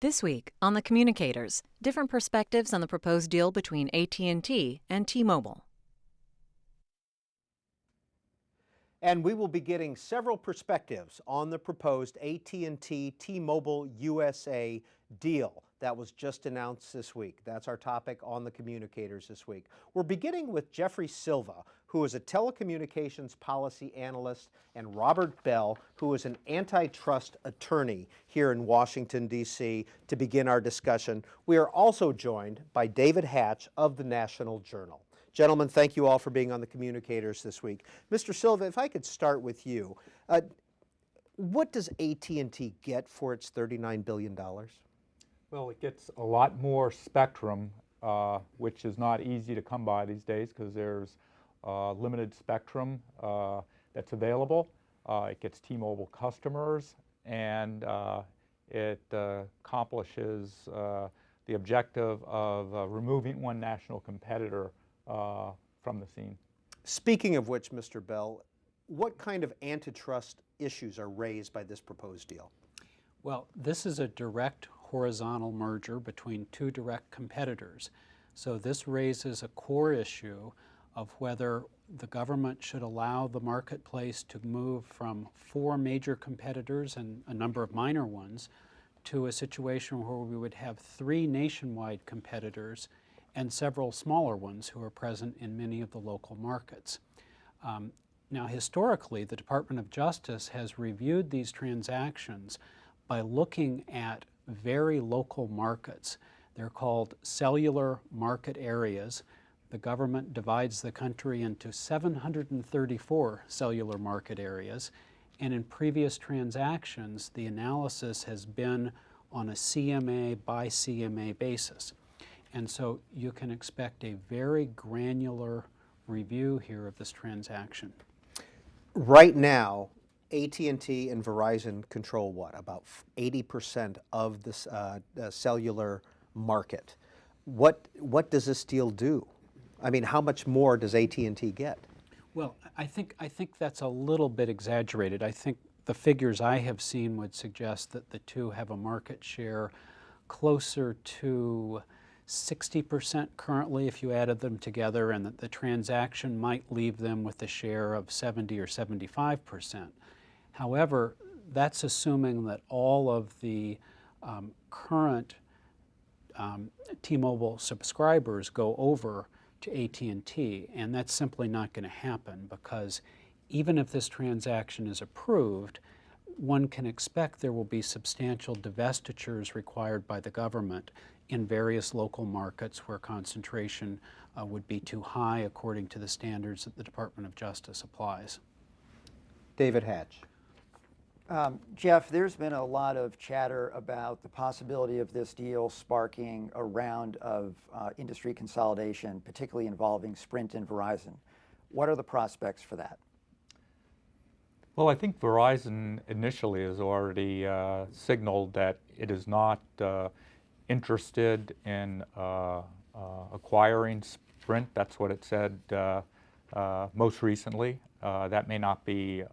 This week on the Communicators, different perspectives on the proposed deal between AT&T and T-Mobile. And we will be getting several perspectives on the proposed AT&T T-Mobile USA deal that was just announced this week. That's our topic on the Communicators this week. We're beginning with Jeffrey Silva, who is a telecommunications policy analyst, and Robert Bell, who is an antitrust attorney here in Washington, D.C., to begin our discussion. We are also joined by David Hatch of the National Journal. Gentlemen, thank you all for being on the Communicators this week. Mr. Silva, if I could start with you. What does AT&T get for its $39 billion? Well, it gets a lot more spectrum, which is not easy to come by these days because there's limited spectrum that's available. It gets T-Mobile customers, and it accomplishes the objective of removing one national competitor from the scene. Speaking of which, Mr. Bell, what kind of antitrust issues are raised by this proposed deal? Well, this is a direct horizontal merger between two direct competitors. So this raises a core issue of whether the government should allow the marketplace to move from 4 major competitors and a number of minor ones to a situation where we would have 3 nationwide competitors and several smaller ones who are present in many of the local markets. Now, historically, the Department of Justice has reviewed these transactions by looking at very local markets. They're called cellular market areas. The government divides the country into 734 cellular market areas, and in previous transactions, the analysis has been on a CMA by CMA basis. And so you can expect a very granular review here of this transaction. Right now, AT&T and Verizon control what? About 80% of the cellular market. What does this deal do? I mean, how much more does AT&T get? Well, I think that's a little bit exaggerated. I think the figures I have seen would suggest that the two have a market share closer to 60% currently if you added them together, and that the transaction might leave them with a share of 70 or 75%. However, that's assuming that all of the current T-Mobile subscribers go over to AT&T, and that's simply not going to happen because even if this transaction is approved, one can expect there will be substantial divestitures required by the government in various local markets where concentration would be too high according to the standards that the Department of Justice applies. David Hatch. Jeff, there's been a lot of chatter about the possibility of this deal sparking a round of industry consolidation, particularly involving Sprint and Verizon. What are the prospects for that? Well, I think Verizon initially has already signaled that it is not interested in acquiring Sprint. That's what it said most recently. That may not be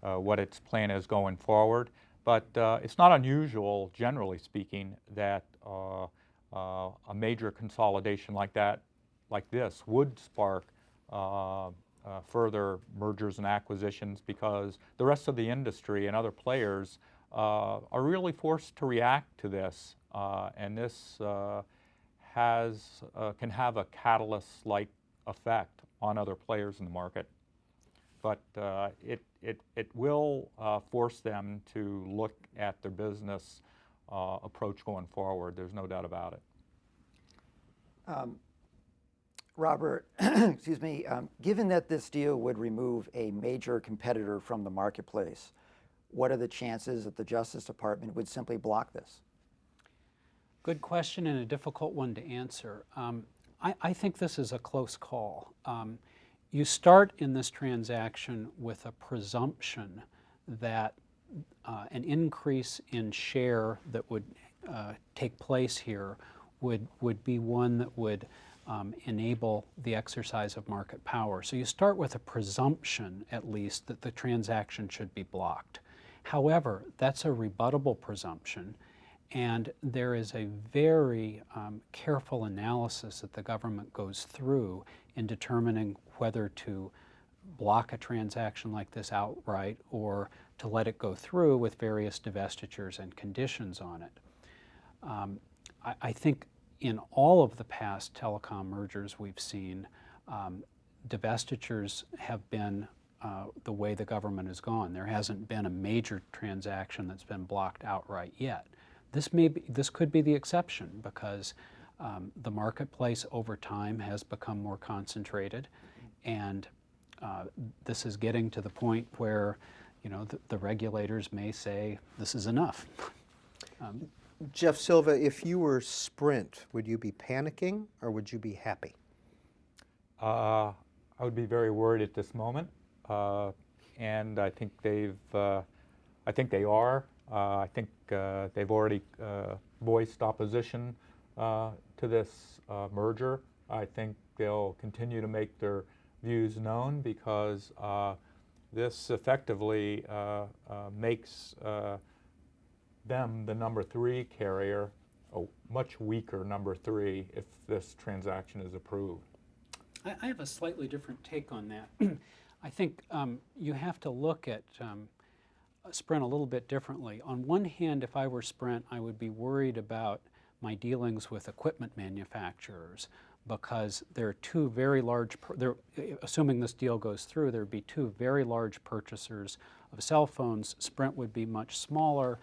what its plan is going forward, but it's not unusual, generally speaking, that a major consolidation like this would spark further mergers and acquisitions, because the rest of the industry and other players are really forced to react to this, and this can have a catalyst-like effect on other players in the market. But it will force them to look at their business approach going forward. There's no doubt about it. Robert, excuse me, given that this deal would remove a major competitor from the marketplace, what are the chances that the Justice Department would simply block this? Good question and a difficult one to answer. I think this is a close call. You start in this transaction with a presumption that an increase in share that would take place here would be one that would enable the exercise of market power. So you start with a presumption, at least, that the transaction should be blocked. However, that's a rebuttable presumption, And there is a very careful analysis that the government goes through in determining whether to block a transaction like this outright or to let it go through with various divestitures and conditions on it. I think in all of the past telecom mergers we've seen, divestitures have been the way the government has gone. There hasn't been a major transaction that's been blocked outright yet. This could be the exception because the marketplace over time has become more concentrated, and this is getting to the point where, you know, the regulators may say this is enough. Jeff Silva, if you were Sprint, would you be panicking or would you be happy? I would be very worried at this moment, and I think they are. I think they've already voiced opposition to this merger. I think they'll continue to make their views known because this effectively makes them the number 3 carrier, a much weaker number 3 if this transaction is approved. I have a slightly different take on that. I think you have to look at Sprint a little bit differently. On one hand, if I were Sprint, I would be worried about my dealings with equipment manufacturers because there are two very large, assuming this deal goes through, there would be two very large purchasers of cell phones. Sprint would be much smaller.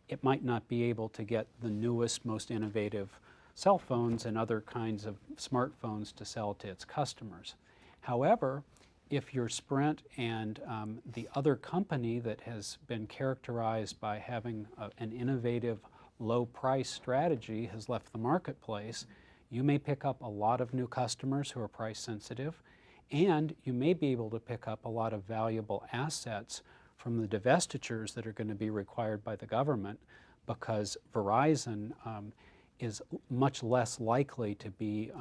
It might not be able to get the newest, most innovative cell phones and other kinds of smartphones to sell to its customers. However, if you're Sprint and the other company that has been characterized by having an innovative low price strategy has left the marketplace, you may pick up a lot of new customers who are price sensitive, and you may be able to pick up a lot of valuable assets from the divestitures that are going to be required by the government because Verizon is much less likely to be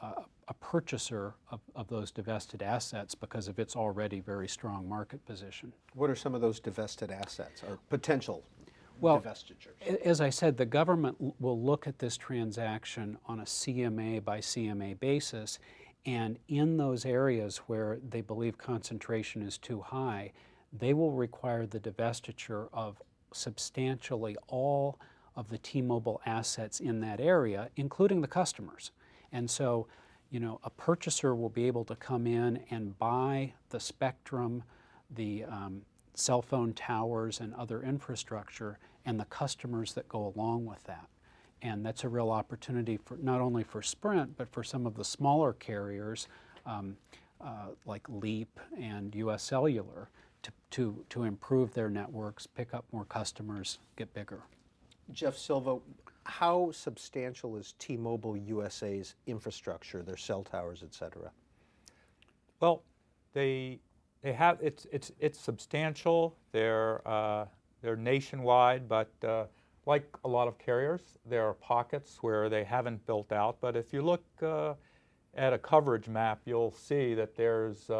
a purchaser of those divested assets because of its already very strong market position. What are some of those divested assets or potential divestitures? As I said, the government will look at this transaction on a CMA by CMA basis, and in those areas where they believe concentration is too high, they will require the divestiture of substantially all of the T-Mobile assets in that area, including the customers. And so, you know, a purchaser will be able to come in and buy the spectrum, the cell phone towers and other infrastructure, and the customers that go along with that. And that's a real opportunity for not only for Sprint, but for some of the smaller carriers like Leap and US Cellular to improve their networks, pick up more customers, get bigger. Jeff Silva, how substantial is T-Mobile USA's infrastructure, their cell towers, et cetera? Well, they have it's substantial. They're nationwide, but like a lot of carriers, there are pockets where they haven't built out. But if you look at a coverage map, you'll see that there's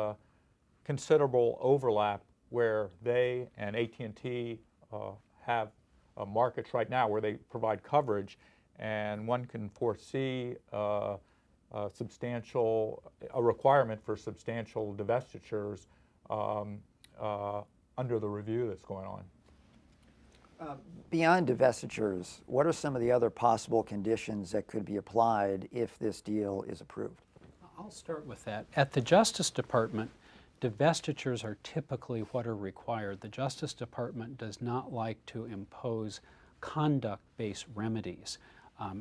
considerable overlap where they and AT&T have markets right now where they provide coverage, and one can foresee a requirement for substantial divestitures under the review that's going on. Beyond divestitures, what are some of the other possible conditions that could be applied if this deal is approved? I'll start with that. At the Justice Department, divestitures are typically what are required. The Justice Department does not like to impose conduct-based remedies,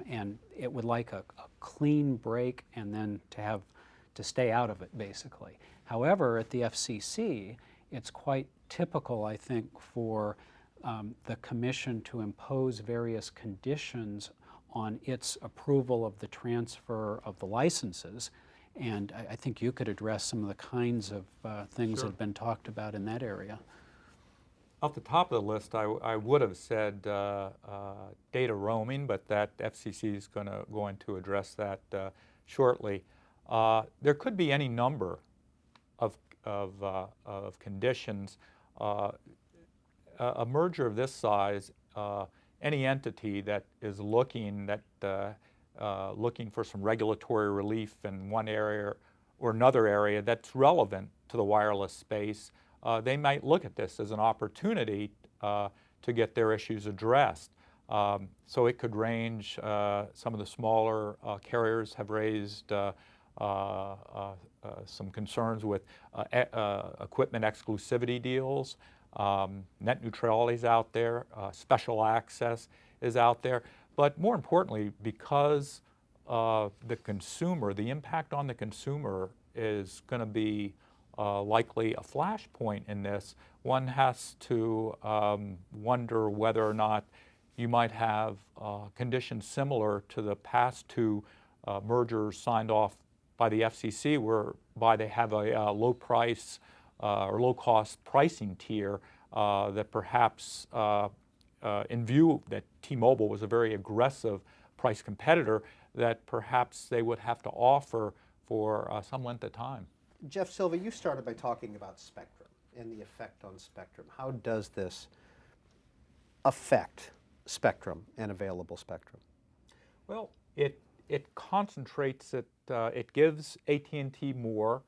and it would like a clean break and then to stay out of it, basically. However, at the FCC, it's quite typical, I think, for the Commission to impose various conditions on its approval of the transfer of the licenses. And I think you could address some of the kinds of things that have been talked about in that area. Off the top of the list, I would have said data roaming, but that FCC is going to address that shortly. There could be any number of conditions. A merger of this size any entity that is looking for some regulatory relief in one area or another area that's relevant to the wireless space, they might look at this as an opportunity to get their issues addressed. So it could range, some of the smaller carriers have raised some concerns with equipment exclusivity deals. Net neutrality is out there, special access is out there. But more importantly, because the consumer, the impact on the consumer is going to be likely a flashpoint in this, one has to wonder whether or not you might have conditions similar to the past two mergers signed off by the FCC, whereby they have a low price or low cost pricing tier that perhaps in view that T-Mobile was a very aggressive price competitor, that perhaps they would have to offer for some length of time. Jeff Silva, you started by talking about spectrum and the effect on spectrum. How does this affect spectrum and available spectrum? Well, it concentrates it. It gives AT&T more,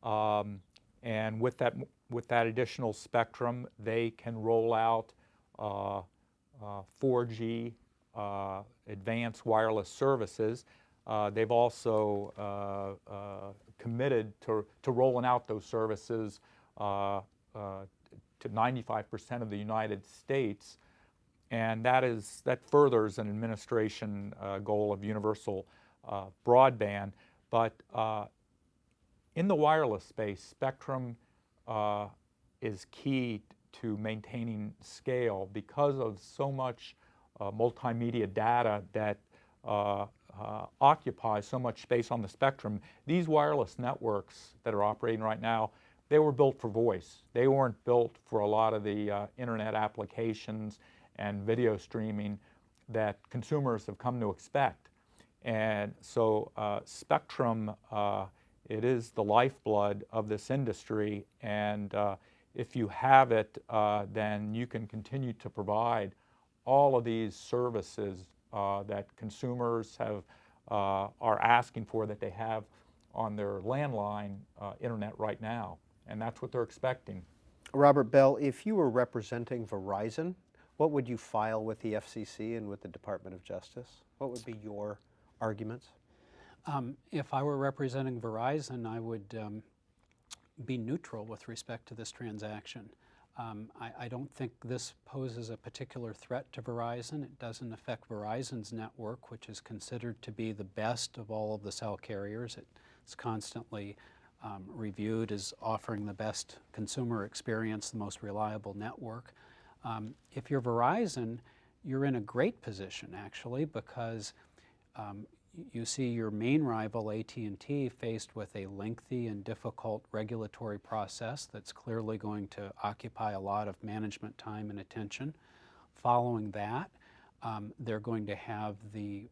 and with that additional spectrum, they can roll out 4G advanced wireless services. They've also committed to rolling out those services to 95% of the United States, and that furthers an administration goal of universal broadband. But in the wireless space, spectrum is key to maintaining scale because of so much multimedia data that occupies so much space on the spectrum. These wireless networks that are operating right now, they were built for voice. They weren't built for a lot of the internet applications and video streaming that consumers have come to expect. And so spectrum, it is the lifeblood of this industry, and if you have it, then you can continue to provide all of these services that consumers are asking for, that they have on their landline internet right now, and that's what they're expecting. Robert Bell, if you were representing Verizon, what would you file with the FCC and with the Department of Justice? What would be your arguments? If I were representing Verizon, I would be neutral with respect to this transaction. I don't think this poses a particular threat to Verizon. It doesn't affect Verizon's network, which is considered to be the best of all of the cell carriers. It's constantly reviewed as offering the best consumer experience, the most reliable network. If you're Verizon, you're in a great position, actually, because you see your main rival, AT&T, faced with a lengthy and difficult regulatory process that's clearly going to occupy a lot of management time and attention. Following that, they're going to have the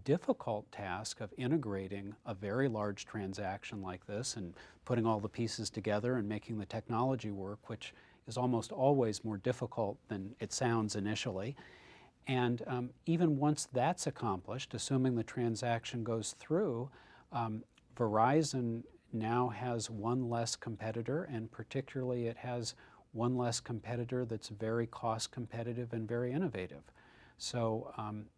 difficult task of integrating a very large transaction like this and putting all the pieces together and making the technology work, which is almost always more difficult than it sounds initially. And even once that's accomplished, assuming the transaction goes through, Verizon now has one less competitor, and particularly it has one less competitor that's very cost competitive and very innovative. So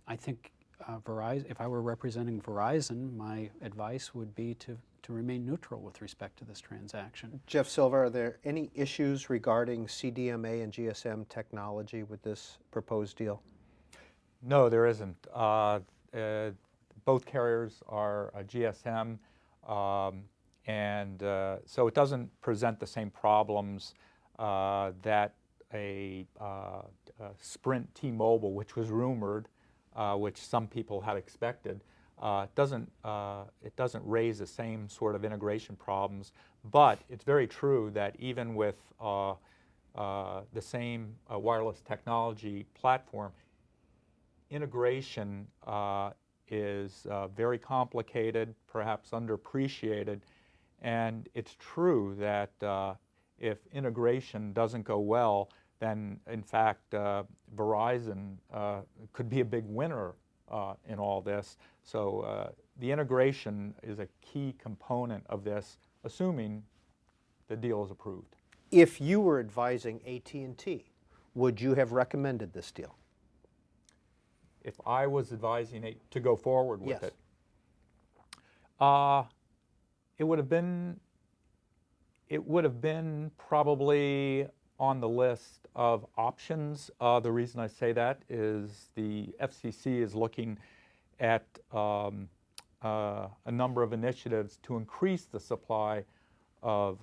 I think if I were representing Verizon, my advice would be to remain neutral with respect to this transaction. Jeff Silva, are there any issues regarding Cdma and GSM technology with this proposed deal? No, there isn't. Both carriers are GSM, and so it doesn't present the same problems that a Sprint T-Mobile, which was rumored, which some people had expected. It doesn't raise the same sort of integration problems, but it's very true that even with the same wireless technology platform, integration is very complicated, perhaps underappreciated, and it's true that if integration doesn't go well, then in fact Verizon could be a big winner in all this. So the integration is a key component of this, assuming the deal is approved. If you were advising AT&T, would you have recommended this deal? If I was advising it to go forward with Yes. it, it would have been probably on the list of options. The reason I say that is the FCC is looking at a number of initiatives to increase the supply of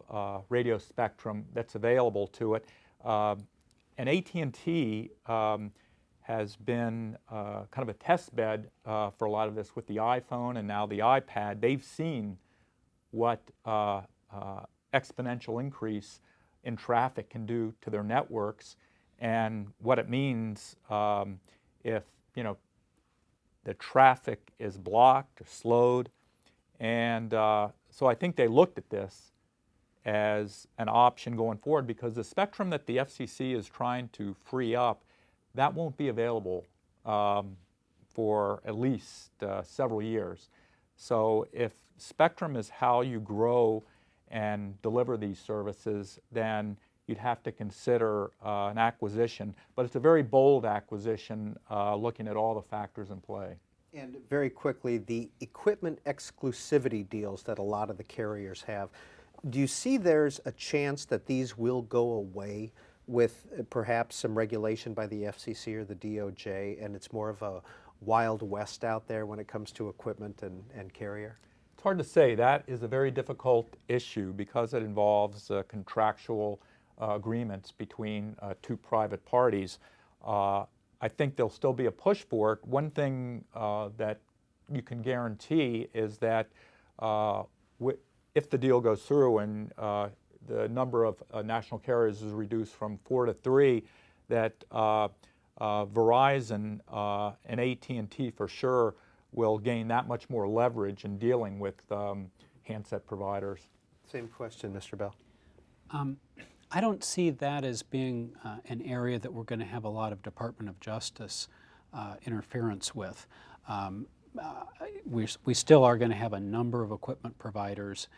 radio spectrum that's available to it. And AT&T has been kind of a test bed for a lot of this with the iPhone and now the iPad. They've seen what exponential increase in traffic can do to their networks, and what it means if the traffic is blocked or slowed. And so I think they looked at this as an option going forward, because the spectrum that the FCC is trying to free up, that won't be available for at least several years. So if spectrum is how you grow and deliver these services, then you'd have to consider an acquisition. But it's a very bold acquisition looking at all the factors in play. And very quickly, the equipment exclusivity deals that a lot of the carriers have, do you see there's a chance that these will go away with perhaps some regulation by the FCC or the DOJ, and it's more of a Wild West out there when it comes to equipment and carrier? It's hard to say. That is a very difficult issue because it involves contractual agreements between two private parties. I think there'll still be a push for it. One thing that you can guarantee is that if the deal goes through and the number of national carriers is reduced from 4 to 3, that Verizon and AT&T for sure will gain that much more leverage in dealing with handset providers. Same question, Mr. Bell. I don't see that as being an area that we're going to have a lot of Department of Justice interference with. We still are going to have a number of equipment providers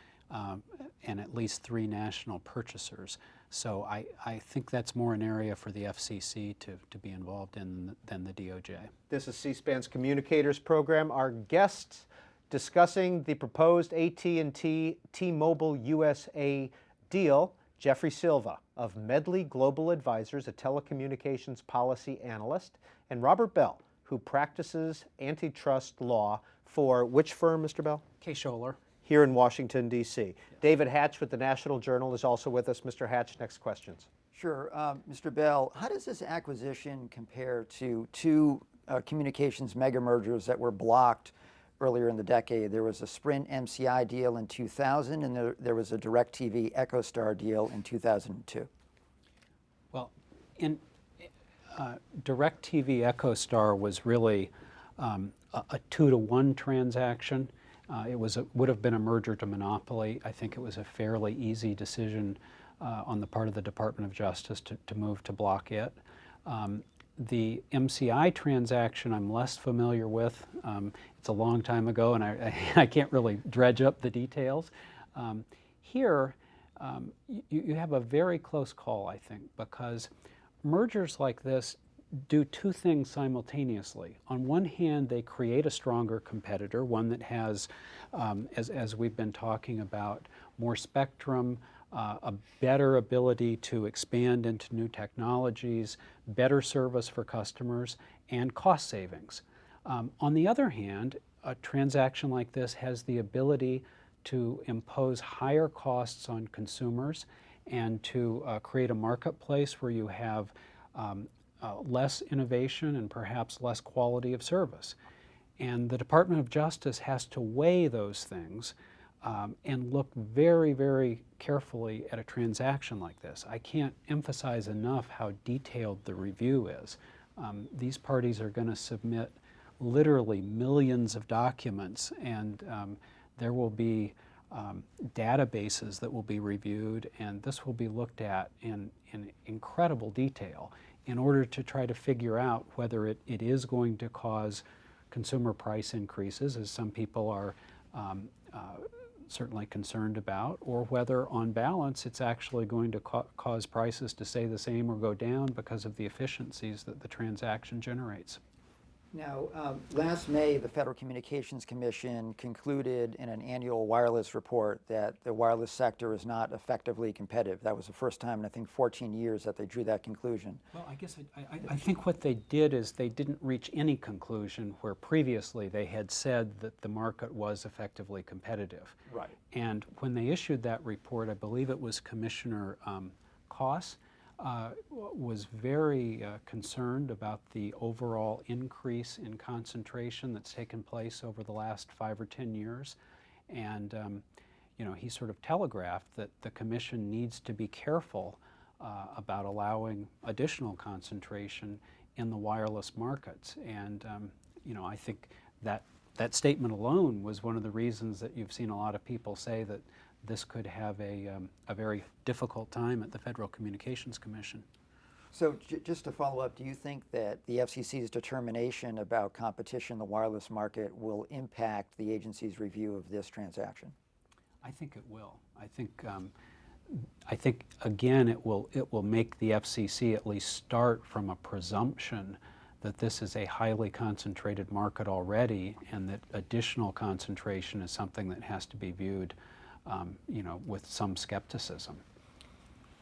and at least 3 national purchasers. So I think that's more an area for the FCC to be involved in than the DOJ. This is C-SPAN's Communicators program. Our guests discussing the proposed AT&T T-Mobile USA deal, Jeffrey Silva of Medley Global Advisors, a telecommunications policy analyst, and Robert Bell, who practices antitrust law for which firm, Mr. Bell? K. Scholler. Here in Washington, D.C. Yes. David Hatch with the National Journal is also with us. Mr. Hatch, next questions. Sure. Mr. Bell, how does this acquisition compare to 2 communications mega mergers that were blocked earlier in the decade? There was a Sprint MCI deal in 2000, and there was a DirecTV EchoStar deal in 2002. Well, in DirecTV EchoStar was really a 2-to-1 transaction. It would have been a merger to monopoly. I think it was a fairly easy decision on the part of the Department of Justice to move to block it. The MCI transaction I'm less familiar with. It's a long time ago, and I can't really dredge up the details. Here, you have a very close call, I think, because mergers like this do 2 things simultaneously. On one hand, they create a stronger competitor, one that has, as we've been talking about, more spectrum, a better ability to expand into new technologies, better service for customers, and cost savings. On the other hand, a transaction like this has the ability to impose higher costs on consumers and to create a marketplace where you have less innovation and perhaps less quality of service. And the Department of Justice has to weigh those things and look very, very carefully at a transaction like this. I can't emphasize enough how detailed the review is. These parties are going to submit literally millions of documents, and there will be databases that will be reviewed, and this will be looked at in incredible detail in order to try to figure out whether it is going to cause consumer price increases, as some people are certainly concerned about, or whether on balance it's actually going to cause prices to stay the same or go down because of the efficiencies that the transaction generates. Now, last May, the Federal Communications Commission concluded in an annual wireless report that the wireless sector is not effectively competitive. That was the first time in, I think, 14 years that they drew that conclusion. Well, I guess I think what they did is they didn't reach any conclusion where previously they had said that the market was effectively competitive. Right. And when they issued that report, I believe it was Commissioner Koss, was very concerned about the overall increase in concentration that's taken place over the last 5 or 10 years. And you know, he sort of telegraphed that the Commission needs to be careful about allowing additional concentration in the wireless markets. And you know, I think that statement alone was one of the reasons that you've seen a lot of people say that this could have a very difficult time at the Federal Communications Commission. So just to follow up, do you think that the FCC's determination about competition in the wireless market will impact the agency's review of this transaction? I think it will. I think again it will make the FCC at least start from a presumption that this is a highly concentrated market already, and that additional concentration is something that has to be viewed you know, with some skepticism.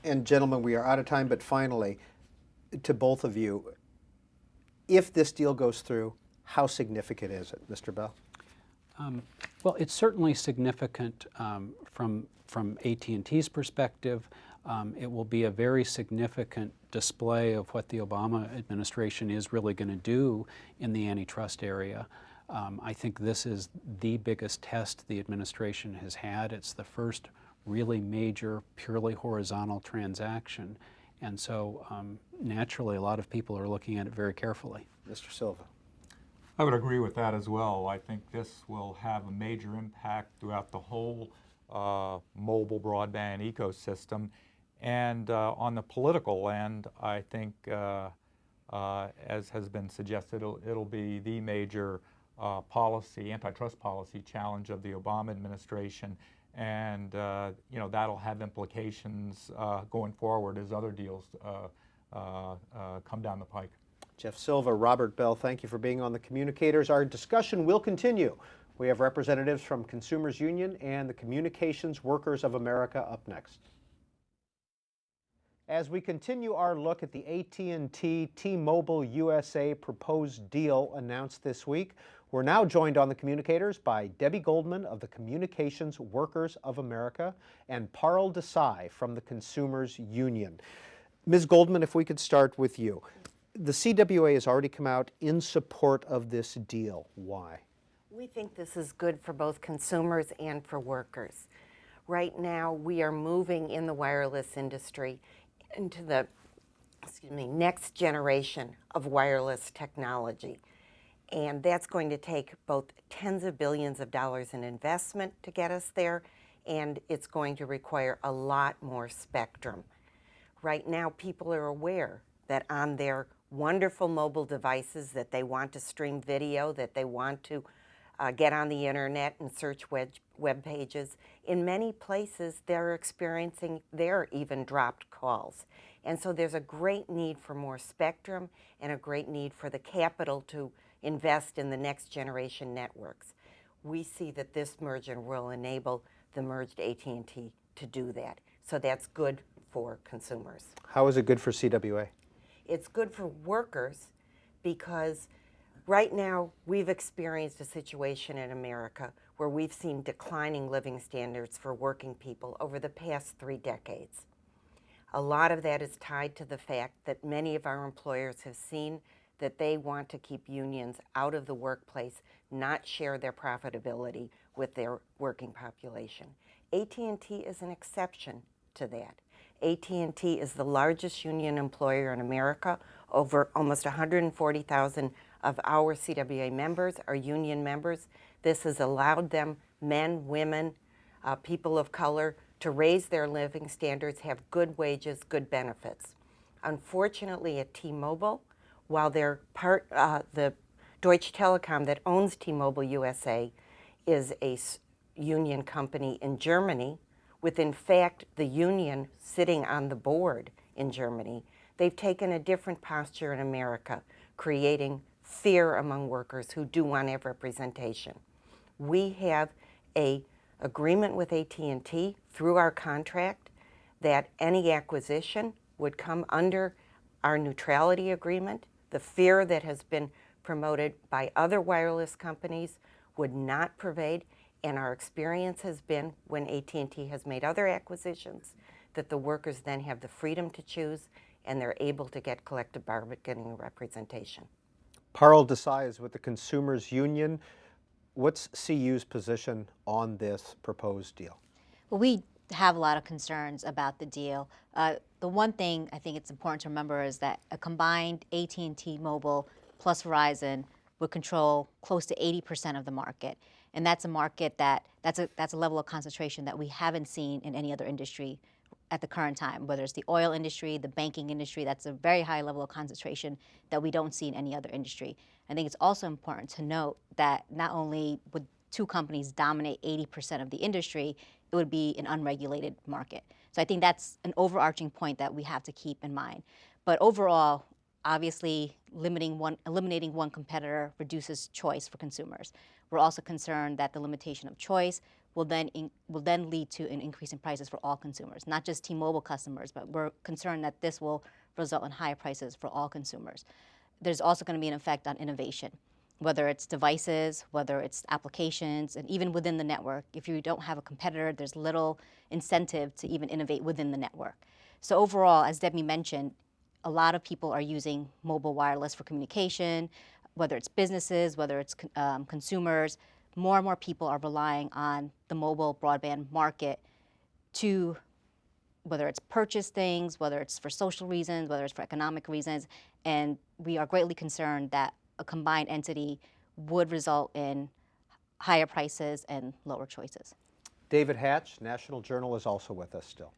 And gentlemen, we are out of time, but finally, to both of you, if this deal goes through, how significant is it, Mr. Bell? Well, it's certainly significant from AT&T's perspective. It will be a very significant display of what the Obama administration is really going to do in the antitrust area. I think this is the biggest test the administration has had. It's the first really major, purely horizontal transaction. And so naturally, a lot of people are looking at it very carefully. Mr. Silva. I would agree with that as well. I think this will have a major impact throughout the whole mobile broadband ecosystem. And on the political end, I think, as has been suggested, it'll be the major antitrust policy challenge of the Obama administration, and you know, that'll have implications going forward as other deals come down the pike. Jeff Silva, Robert Bell, thank you for being on the Communicators. Our discussion will continue. We have representatives from Consumers Union and the Communications Workers of America up next. As we continue our look at the AT&T T-Mobile USA proposed deal announced this week, we're now joined on the Communicators by Debbie Goldman of the Communications Workers of America and Parul Desai from the Consumers Union. Ms. Goldman, if we could start with you. The CWA has already come out in support of this deal. Why? We think this is good for both consumers and for workers. Right now, we are moving in the wireless industry into the next generation of wireless technology. And that's going to take both tens of billions of dollars in investment to get us there, and it's going to require a lot more spectrum. Right now, people are aware that on their wonderful mobile devices that they want to stream video, that they want to get on the internet and search web pages. In many places, they're experiencing their even dropped calls. And so there's a great need for more spectrum and a great need for the capital to invest in the next generation networks. We see that this merger will enable the merged AT&T to do that. So that's good for consumers. How is it good for CWA? It's good for workers because right now we've experienced a situation in America where we've seen declining living standards for working people over the past 3 decades. A lot of that is tied to the fact that many of our employers have seen that they want to keep unions out of the workplace, not share their profitability with their working population. AT&T is an exception to that. AT&T is the largest union employer in America. Over almost 140,000 of our CWA members are union members. This has allowed them, men, women, people of color to raise their living standards, have good wages, good benefits. Unfortunately, at T-Mobile, while they're the Deutsche Telekom that owns T-Mobile USA is a union company in Germany, with in fact the union sitting on the board in Germany, they've taken a different posture in America, creating fear among workers who do want to have representation. We have an agreement with AT&T through our contract that any acquisition would come under our neutrality agreement. The fear that has been promoted by other wireless companies would not pervade, and our experience has been when AT&T has made other acquisitions that the workers then have the freedom to choose and they're able to get collective bargaining representation. Parul Desai is with the Consumers Union. What's CU's position on this proposed deal? Well, we have a lot of concerns about the deal. The one thing I think it's important to remember is that a combined AT&T Mobile plus Verizon would control close to 80% of the market. And that's a market that's a level of concentration that we haven't seen in any other industry at the current time, whether it's the oil industry, the banking industry. That's a very high level of concentration that we don't see in any other industry. I think it's also important to note that not only would two companies dominate 80% of the industry, it would be an unregulated market. So I think that's an overarching point that we have to keep in mind. But overall, obviously, eliminating one competitor reduces choice for consumers. We're also concerned that the limitation of choice will then lead to an increase in prices for all consumers, not just T-Mobile customers, but we're concerned that this will result in higher prices for all consumers. There's also going to be an effect on innovation, whether it's devices, whether it's applications, and even within the network. If you don't have a competitor, there's little incentive to even innovate within the network. So overall, as Debbie mentioned, a lot of people are using mobile wireless for communication, whether it's businesses, whether it's consumers. More and more people are relying on the mobile broadband market to, whether it's purchase things, whether it's for social reasons, whether it's for economic reasons, and we are greatly concerned that a combined entity would result in higher prices and lower choices. David Hatch, National Journal, is also with us still.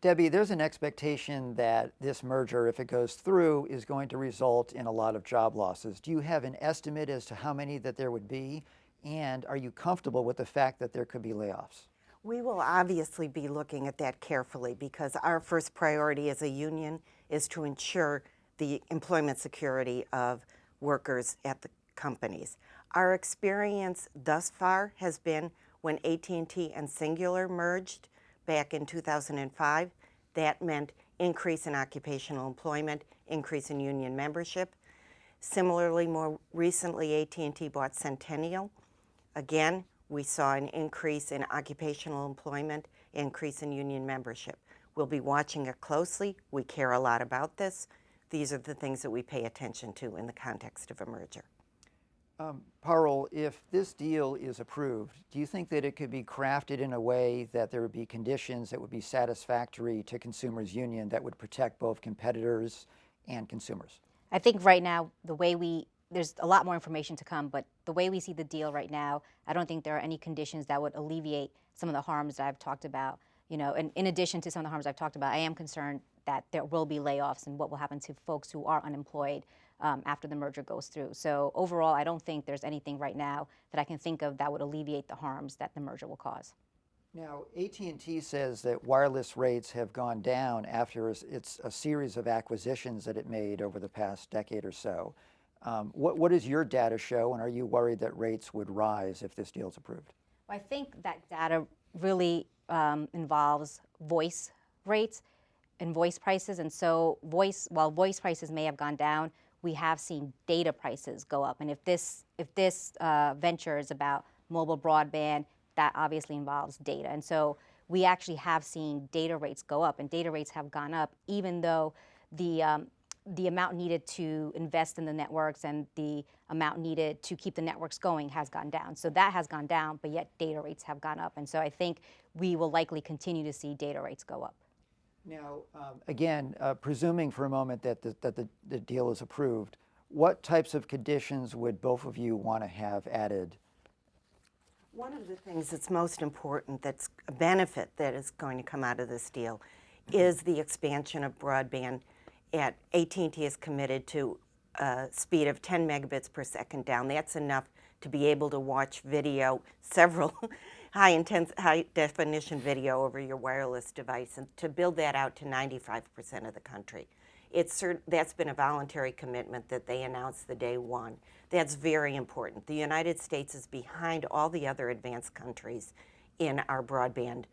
Debbie, there's an expectation that this merger, if it goes through, is going to result in a lot of job losses. Do you have an estimate as to how many that there would be? And are you comfortable with the fact that there could be layoffs? We will obviously be looking at that carefully because our first priority as a union is to ensure the employment security of workers at the companies. Our experience thus far has been when AT&T and Singular merged back in 2005, that meant increase in occupational employment, increase in union membership. Similarly, more recently, AT&T bought Centennial. Again, we saw an increase in occupational employment, increase in union membership. We'll be watching it closely. We care a lot about this. These are the things that we pay attention to in the context of a merger. Parul, if this deal is approved, do you think that it could be crafted in a way that there would be conditions that would be satisfactory to Consumers Union that would protect both competitors and consumers? I think right now, there's a lot more information to come, but the way we see the deal right now, I don't think there are any conditions that would alleviate some of the harms that I've talked about. And in addition to some of the harms I've talked about, I am concerned that there will be layoffs and what will happen to folks who are unemployed after the merger goes through. So overall, I don't think there's anything right now that I can think of that would alleviate the harms that the merger will cause. Now, AT&T says that wireless rates have gone down after it's a series of acquisitions that it made over the past decade or so. What does your data show, and are you worried that rates would rise if this deal is approved? I think that data really involves voice rates and voice prices, and so while voice prices may have gone down, we have seen data prices go up. And if this venture is about mobile broadband, that obviously involves data. And so we actually have seen data rates go up, and data rates have gone up even though the amount needed to invest in the networks and the amount needed to keep the networks going has gone down. So that has gone down, but yet data rates have gone up. And so I think we will likely continue to see data rates go up. Now, again, presuming for a moment that the deal is approved, what types of conditions would both of you want to have added? One of the things that's most important, that's a benefit that is going to come out of this deal, is the expansion of broadband. AT&T is committed to a speed of 10 megabits per second down. That's enough to be able to watch video, several high definition video over your wireless device, and to build that out to 95% of the country. That's been a voluntary commitment that they announced the day one. That's very important. The United States is behind all the other advanced countries in our broadband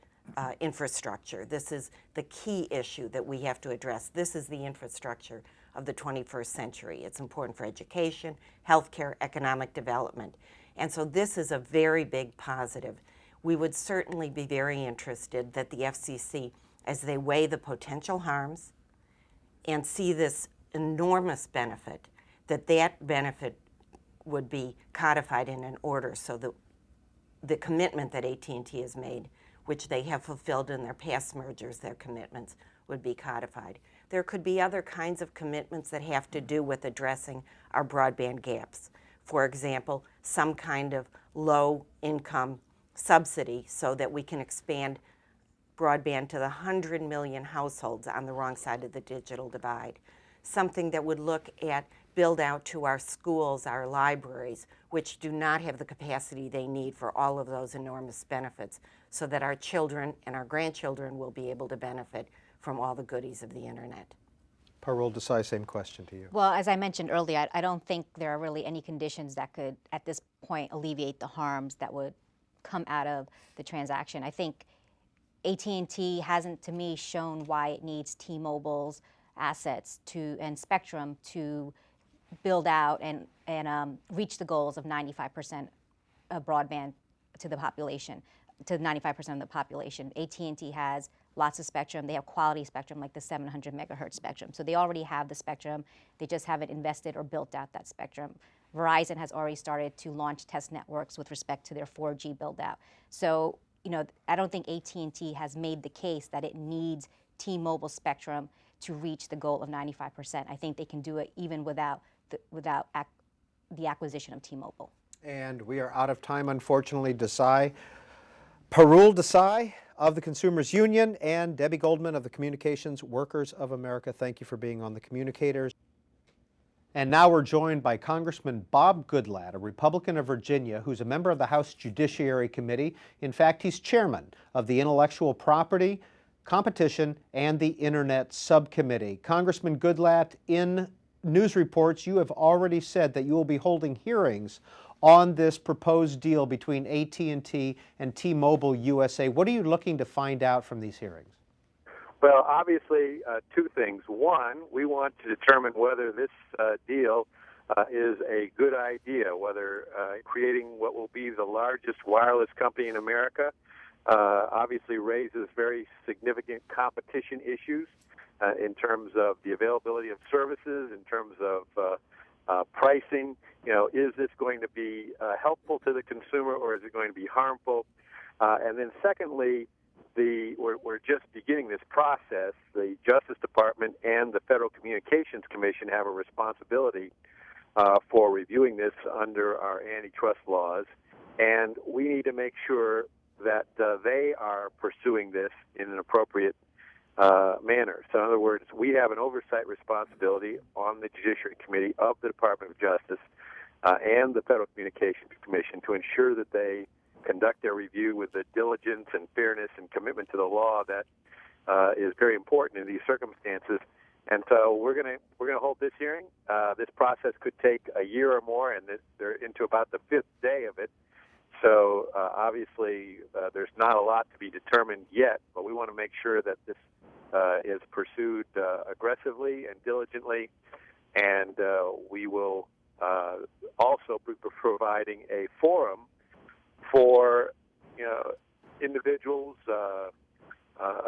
infrastructure. This is the key issue that we have to address. This is the infrastructure of the 21st century. It's important for education, healthcare, economic development. And so this is a very big positive. We would certainly be very interested that the FCC, as they weigh the potential harms and see this enormous benefit, that benefit would be codified in an order so that the commitment that AT&T has made, which they have fulfilled in their past mergers, their commitments, would be codified. There could be other kinds of commitments that have to do with addressing our broadband gaps. For example, some kind of low-income subsidy so that we can expand broadband to the 100 million households on the wrong side of the digital divide. Something that would look at build out to our schools, our libraries, which do not have the capacity they need for all of those enormous benefits, so that our children and our grandchildren will be able to benefit from all the goodies of the internet. Parul Desai, same question to you. Well, as I mentioned earlier, I don't think there are really any conditions that could, at this point, alleviate the harms that would come out of the transaction. I think AT&T hasn't, to me, shown why it needs T-Mobile's assets and spectrum to build out and reach the goals of 95% of broadband to the population, to 95% of the population. AT&T has lots of spectrum. They have quality spectrum, like the 700 megahertz spectrum. So they already have the spectrum. They just haven't invested or built out that spectrum. Verizon has already started to launch test networks with respect to their 4G build out. So, I don't think AT&T has made the case that it needs T-Mobile spectrum to reach the goal of 95%. I think they can do it even without the acquisition of T-Mobile. And we are out of time, unfortunately. Desai, Parul Desai of the Consumers Union and Debbie Goldman of the Communications Workers of America, thank you for being on the Communicators. And now we're joined by Congressman Bob Goodlatte, a Republican of Virginia who's a member of the House Judiciary Committee. In fact, he's chairman of the Intellectual Property, Competition, and the Internet Subcommittee. Congressman Goodlatte, in news reports, you have already said that you will be holding hearings on this proposed deal between AT&T and T-Mobile USA. What are you looking to find out from these hearings? Well, obviously, two things. One, we want to determine whether this deal is a good idea, whether creating what will be the largest wireless company in America obviously raises very significant competition issues in terms of the availability of services, in terms of pricing. Is this going to be helpful to the consumer, or is it going to be harmful? And then secondly, we're just beginning this process. The Justice Department and the Federal Communications Commission have a responsibility for reviewing this under our antitrust laws, and we need to make sure that they are pursuing this in an appropriate manner. So in other words, we have an oversight responsibility on the Judiciary Committee of the Department of Justice and the Federal Communications Commission to ensure that they conduct their review with the diligence and fairness and commitment to the law that is very important in these circumstances. And so we're going to hold this hearing. This process could take a year or more, and they're into about the fifth day of it. So obviously there's not a lot to be determined yet, but we want to make sure that this is pursued aggressively and diligently, and we will also be providing a forum for individuals,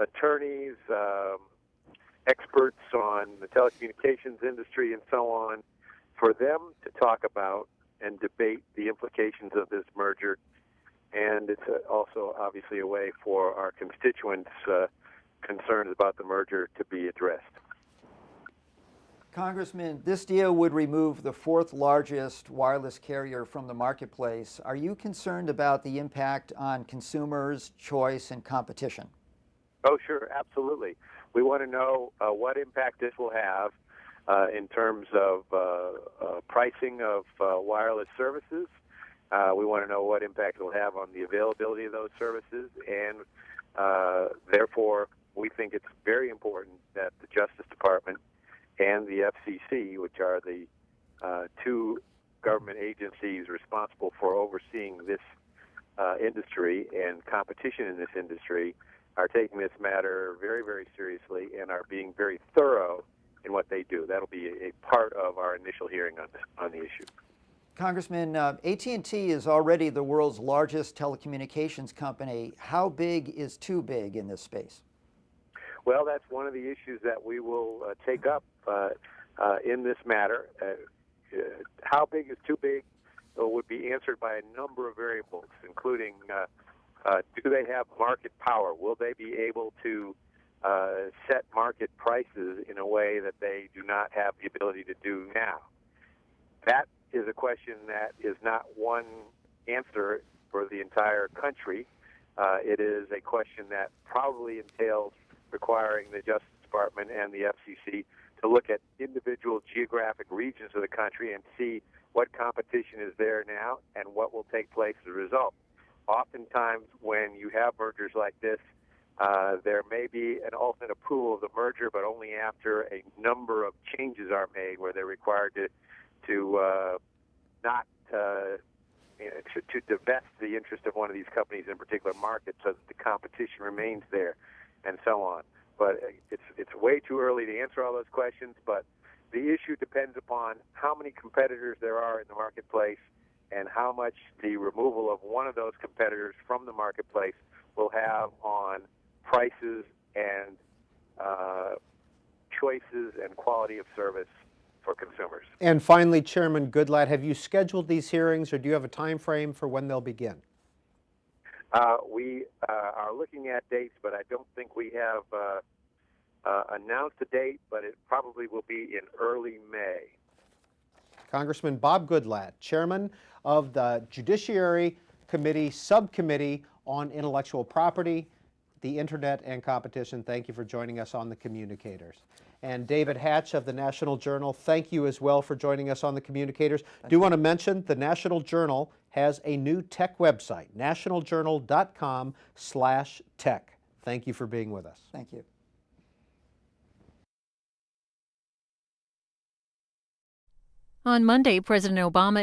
attorneys, experts on the telecommunications industry and so on, for them to talk about and debate the implications of this merger. And it's also obviously a way for our constituents' concerns about the merger to be addressed. Congressman, this deal would remove the fourth largest wireless carrier from the marketplace. Are you concerned about the impact on consumers, choice, and competition? Oh, sure, absolutely. We want to know what impact this will have in terms of pricing of wireless services. We want to know what impact it will have on the availability of those services, and therefore we think it's very important that the Justice Department and the FCC, which are the two government agencies responsible for overseeing this industry and competition in this industry, are taking this matter very, very seriously and are being very thorough in what they do. That'll be a part of our initial hearing on the issue. Congressman, AT&T is already the world's largest telecommunications company. How big is too big in this space? Well, that's one of the issues that we will take up in this matter. How big is too big would be answered by a number of variables, including do they have market power? Will they be able to set market prices in a way that they do not have the ability to do now? That is a question that is not one answer for the entire country. It is a question that probably entails requiring the Justice Department and the FCC to look at individual geographic regions of the country and see what competition is there now and what will take place as a result. Oftentimes, when you have mergers like this, there may be an ultimate approval of the merger, but only after a number of changes are made where they're required to divest the interest of one of these companies in a particular market so that the competition remains there, and so on. But it's way too early to answer all those questions, but the issue depends upon how many competitors there are in the marketplace and how much the removal of one of those competitors from the marketplace will have on prices and choices and quality of service for consumers. And finally, Chairman Goodlatte, have you scheduled these hearings, or do you have a time frame for when they'll begin? We are looking at dates, but I don't think we have announced a date, but it probably will be in early May. Congressman Bob Goodlatte, Chairman of the Judiciary Committee Subcommittee on Intellectual Property, the Internet, and Competition. Thank you for joining us on the Communicators. And David Hatch of the National Journal, thank you as well for joining us on the Communicators. Do want to mention the National Journal has a new tech website, nationaljournal.com/tech. Thank you for being with us. Thank you. On Monday, President Obama